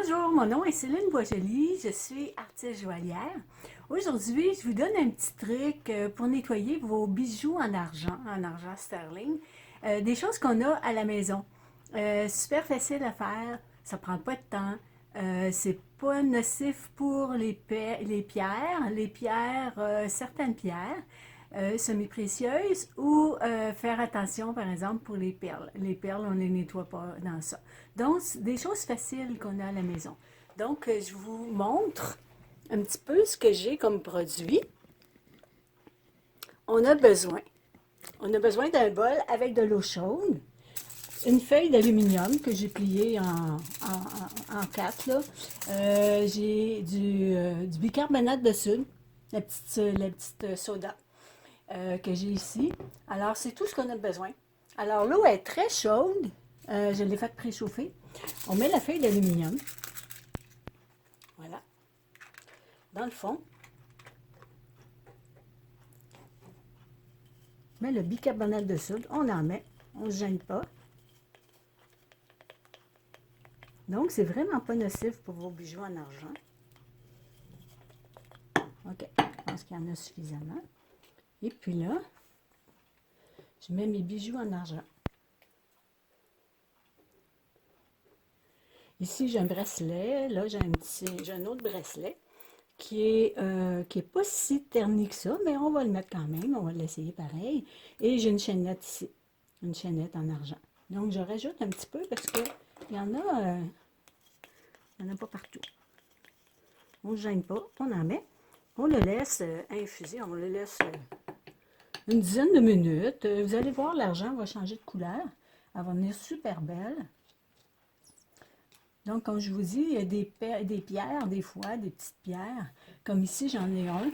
Bonjour, mon nom est Céline Boisjoli, je suis artiste joaillière. Aujourd'hui, je vous donne un petit truc pour nettoyer vos bijoux en argent sterling, des choses qu'on a à la maison. Super facile à faire, ça prend pas de temps, c'est pas nocif pour certaines pierres semi-précieuses ou faire attention, par exemple, pour les perles. Les perles, on ne les nettoie pas dans ça. Donc, des choses faciles qu'on a à la maison. Donc, je vous montre un petit peu ce que j'ai comme produit. On a besoin. On a besoin d'un bol avec de l'eau chaude, une feuille d'aluminium que j'ai pliée en quatre. Là. J'ai du bicarbonate de soude, la petite soda que j'ai ici. Alors, c'est tout ce qu'on a besoin. Alors, l'eau est très chaude. Je l'ai faite préchauffer. On met la feuille d'aluminium. Voilà. Dans le fond. On met le bicarbonate de soude. On en met. On ne se gêne pas. Donc, c'est vraiment pas nocif pour vos bijoux en argent. OK. Je pense qu'il y en a suffisamment. Et puis là, je mets mes bijoux en argent. Ici, j'ai un bracelet. Là, j'ai un autre bracelet qui est pas si terni que ça, mais on va le mettre quand même. On va l'essayer pareil. Et j'ai une chaînette ici. Une chaînette en argent. Donc, je rajoute un petit peu parce qu'il y en a, il y en a pas partout. On ne se gêne pas. On en met. On le laisse infuser. On le laisse une dizaine de minutes. Vous allez voir, l'argent va changer de couleur. Elle va venir super belle. Donc, comme je vous dis, il y a des pierres, des fois, des petites pierres. Comme ici, j'en ai un.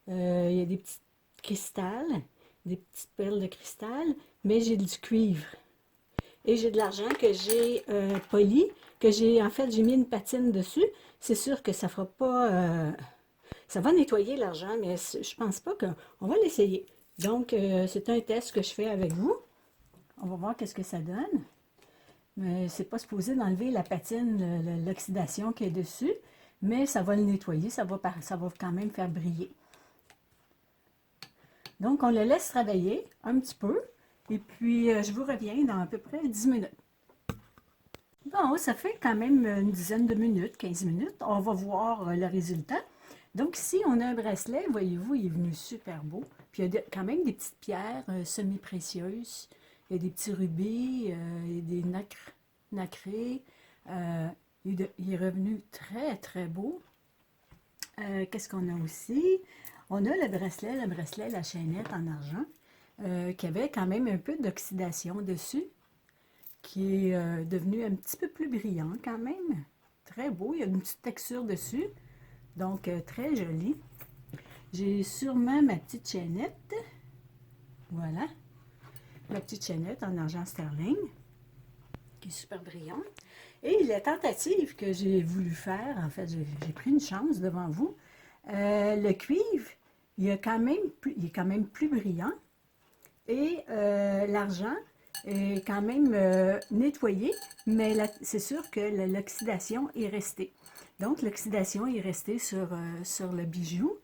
Il y a des petits cristals, des petites perles de cristal, mais j'ai du cuivre. Et j'ai de l'argent que j'ai poli, en fait, j'ai mis une patine dessus. C'est sûr que ça fera pas... ça va nettoyer l'argent, mais je pense pas qu'on va l'essayer. Donc, c'est un test que je fais avec vous. On va voir qu'est-ce que ça donne. Mais c'est pas supposé d'enlever la patine, l'oxydation qui est dessus, mais ça va le nettoyer, ça va quand même faire briller. Donc, on le laisse travailler un petit peu, et puis je vous reviens dans à peu près 10 minutes. Bon, ça fait quand même une dizaine de minutes, 15 minutes. On va voir le résultat. Donc ici, on a un bracelet, voyez-vous, il est venu super beau. Puis il y a quand même des petites pierres semi-précieuses. Il y a des petits rubis, et des nacrés. Il est revenu très, très beau. Qu'est-ce qu'on a aussi? On a le bracelet, la chaînette en argent, qui avait quand même un peu d'oxydation dessus, qui est devenu un petit peu plus brillant quand même. Très beau, il y a une petite texture dessus, donc très joli. J'ai sûrement ma petite chaînette. Voilà, ma petite chaînette en argent sterling, qui est super brillante. Et la tentative que j'ai voulu faire, en fait, j'ai pris une chance devant vous. Le cuivre, il est quand même plus brillant. Et l'argent est quand même nettoyé, mais c'est sûr que l'oxydation est restée. Donc, l'oxydation est restée sur le bijou.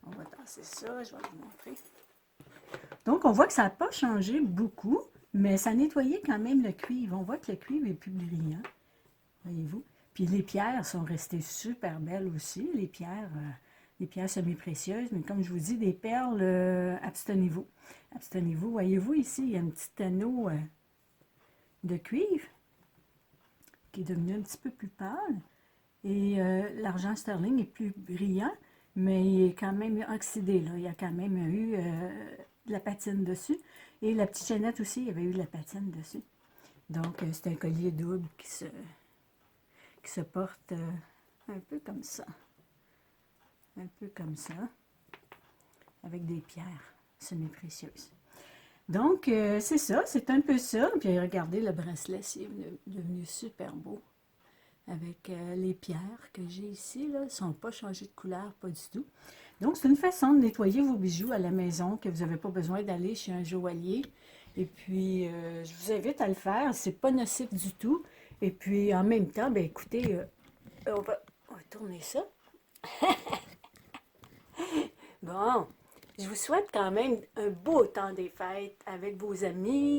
On va tasser ça, je vais vous montrer. Donc, on voit que ça n'a pas changé beaucoup, mais ça a nettoyé quand même le cuivre. On voit que le cuivre est plus brillant, voyez-vous. Puis les pierres sont restées super belles aussi, les pierres semi-précieuses, mais comme je vous dis, des perles, abstenez-vous. Abstenez-vous. Voyez-vous ici, il y a un petit anneau de cuivre qui est devenu un petit peu plus pâle. Et l'argent sterling est plus brillant, mais il est quand même oxydé, là. Il y a quand même eu de la patine dessus. Et la petite chaînette aussi, il y avait eu de la patine dessus. Donc, c'est un collier double qui se porte un peu comme ça. Un peu comme ça, avec des pierres semi-précieuses. Donc, c'est ça, c'est un peu ça. Puis regardez, le bracelet, c'est devenu super beau. Avec les pierres que j'ai ici, là, ne sont pas changées de couleur, pas du tout. Donc, c'est une façon de nettoyer vos bijoux à la maison, que vous n'avez pas besoin d'aller chez un joaillier. Et puis, je vous invite à le faire, c'est pas nocif du tout. Et puis, en même temps, ben écoutez, on va tourner ça. Bon, je vous souhaite quand même un beau temps des fêtes avec vos amis